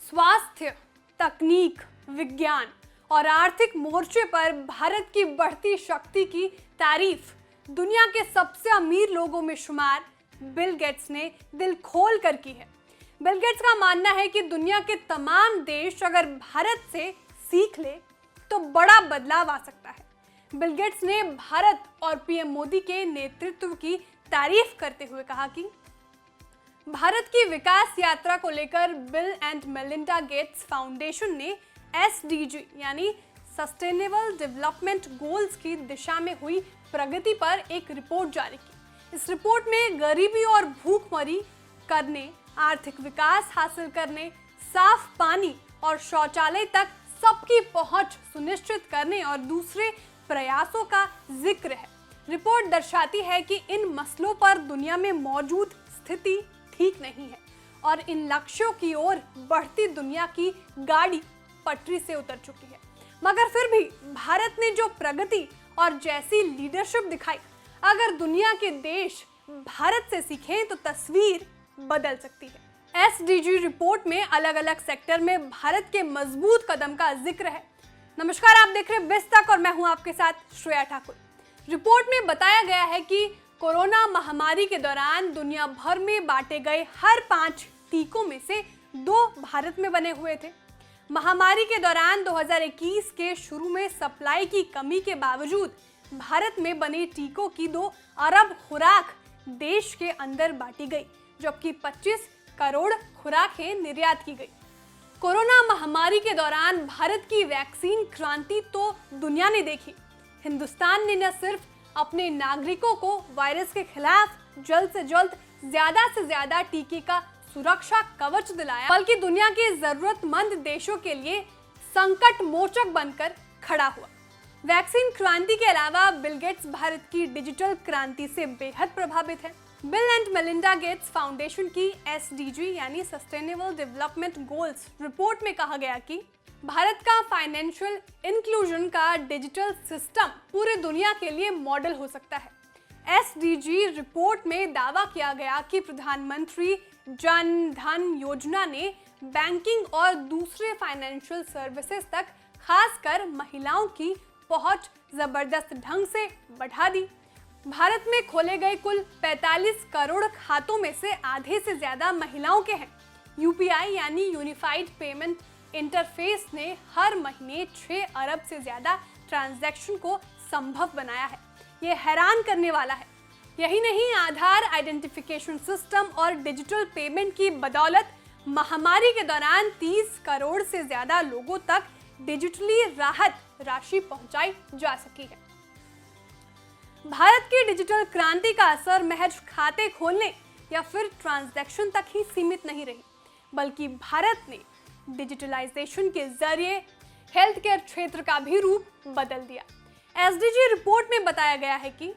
स्वास्थ्य, तकनीक, विज्ञान और आर्थिक मोर्चे पर भारत की बढ़ती शक्ति की तारीफ दुनिया के सबसे अमीर लोगों में शुमार बिल गेट्स ने दिल खोल कर की है। बिल गेट्स का मानना है कि दुनिया के तमाम देश अगर भारत से सीख ले तो बड़ा बदलाव आ सकता है। बिल गेट्स ने भारत और पीएम मोदी के नेतृत्व की तारीफ करते हुए कहा कि भारत की विकास यात्रा को लेकर bill and Melinda Gates foundation ने SDG यानी सस्टेनेबल डेवलपमेंट गोल्स की दिशा में हुई प्रगति पर एक रिपोर्ट जारी की। इस रिपोर्ट में गरीबी और भूखमरी करने, आर्थिक विकास हासिल करने, साफ पानी और शौचालय तक सबकी पहुंच सुनिश्चित करने और दूसरे प्रयासों का जिक्र है। रिपोर्ट दर्शाती है कि इन मसलों पर दुनिया में मौजूद स्थिति ठीक नहीं है और इन लक्ष्यों की ओर बढ़ती दुनिया की गाड़ी पटरी से उतर चुकी है। मगर फिर भी भारत ने जो प्रगति और जैसी लीडरशिप दिखाई, अगर दुनिया के देश भारत से सीखें तो तस्वीर बदल सकती है। SDG रिपोर्ट में अलग अलग सेक्टर में भारत के मजबूत कदम का जिक्र है। नमस्कार, आप देख रहे हैं बिज़ तक और मैं हूं आपके साथ श्रेया ठाकुर। रिपोर्ट में बताया गया है कि कोरोना महामारी के दौरान दुनिया भर में बांटे गए हर 5 टीकों में से 2 भारत में बने हुए थे। महामारी के दौरान 2021 के शुरू में सप्लाई की कमी के बावजूद भारत में बने टीकों की 2 अरब खुराक देश के अंदर बांटी गई, जबकि 25 करोड़ खुराकें निर्यात की गई। कोरोना महामारी के दौरान भारत की वैक्सीन क्रांति तो दुनिया ने देखी। हिंदुस्तान ने न सिर्फ अपने नागरिकों को वायरस के खिलाफ जल्द से ज्यादा टीके का सुरक्षा कवच दिलाया, बल्कि दुनिया के जरूरतमंद देशों के लिए संकट मोचक बनकर खड़ा हुआ। वैक्सीन क्रांति के अलावा बिल गेट्स भारत की डिजिटल क्रांति से बेहद प्रभावित है। Bill and Melinda Gates foundation की SDG यानी सस्टेनेबल डेवलपमेंट गोल्स रिपोर्ट में कहा गया कि भारत का फाइनेंशियल इंक्लूजन का डिजिटल सिस्टम पूरे दुनिया के लिए मॉडल हो सकता है। SDG रिपोर्ट में दावा किया गया कि प्रधानमंत्री जन धन योजना ने बैंकिंग और दूसरे फाइनेंशियल सर्विसेज तक खासकर महिलाओं की पहुंच जबरदस्त ढंग से बढ़ा दी। भारत में खोले गए कुल 45 करोड़ खातों में से आधे से ज्यादा महिलाओं के हैं। UPI यानी यूनिफाइड पेमेंट इंटरफेस ने हर महीने 6 अरब से ज्यादा ट्रांजैक्शन को संभव बनाया है। ये हैरान करने वाला है। यही नहीं, आधार आइडेंटिफिकेशन सिस्टम और डिजिटल पेमेंट की बदौलत महामारी के दौरान 30 करोड़ से ज्यादा लोगों तक डिजिटली राहत राशि पहुंचाई जा सकी है। भारत की डिजिटल क्रांति का असर महज खाते खोलने या फिर ट्रांजैक्शन तक ही सीमित नहीं रही, बल्कि भारत ने डिजिटलाइजेशन के जरिए हेल्थ केयर क्षेत्र का भी रूप बदल दिया। SDG रिपोर्ट में बताया गया है कि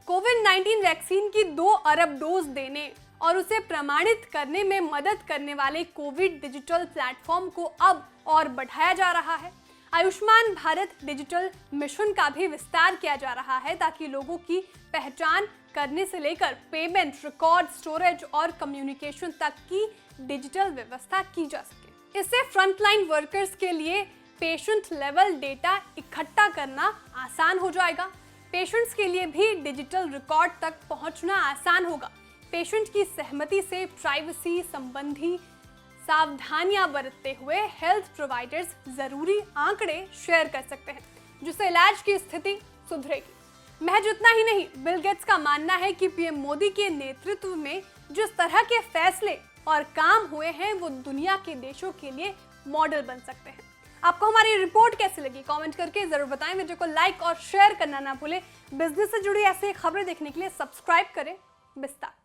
कोविड-19 वैक्सीन की 2 अरब डोज देने और उसे प्रमाणित करने में मदद करने वाले कोविड डिजिटल प्लेटफॉर्म को अब और बढ़ाया जा रहा है। आयुष्मान भारत डिजिटल मिशन का भी विस्तार किया जा रहा है ताकि लोगों की पहचान करने से लेकर पेमेंट, रिकॉर्ड, स्टोरेज और कम्युनिकेशन तक की डिजिटल व्यवस्था की जा सके। इससे फ्रंटलाइन वर्कर्स के लिए पेशेंट लेवल डेटा इकट्ठा करना आसान हो जाएगा। पेशेंट्स के लिए भी डिजिटल रिकॉर्ड तक पहुंचना आसान होगा। पेशेंट की सहमति से प्राइवेसी संबंधी सावधानियां बरतते हुए हेल्थ प्रोवाइडर्स जरूरी आंकड़े शेयर कर सकते हैं, जिससे इलाज की स्थिति सुधरेगी। महज उतना ही नहीं, बिल गेट्स का मानना है कि पीएम मोदी के नेतृत्व में जिस तरह के फैसले और काम हुए हैं वो दुनिया के देशों के लिए मॉडल बन सकते हैं। आपको हमारी रिपोर्ट कैसी लगी कमेंट करके जरूर बताएं। वीडियो को लाइक और शेयर करना ना भूलें। बिजनेस से जुड़ी ऐसी खबरें देखने के लिए सब्सक्राइब करें बिज़ तक।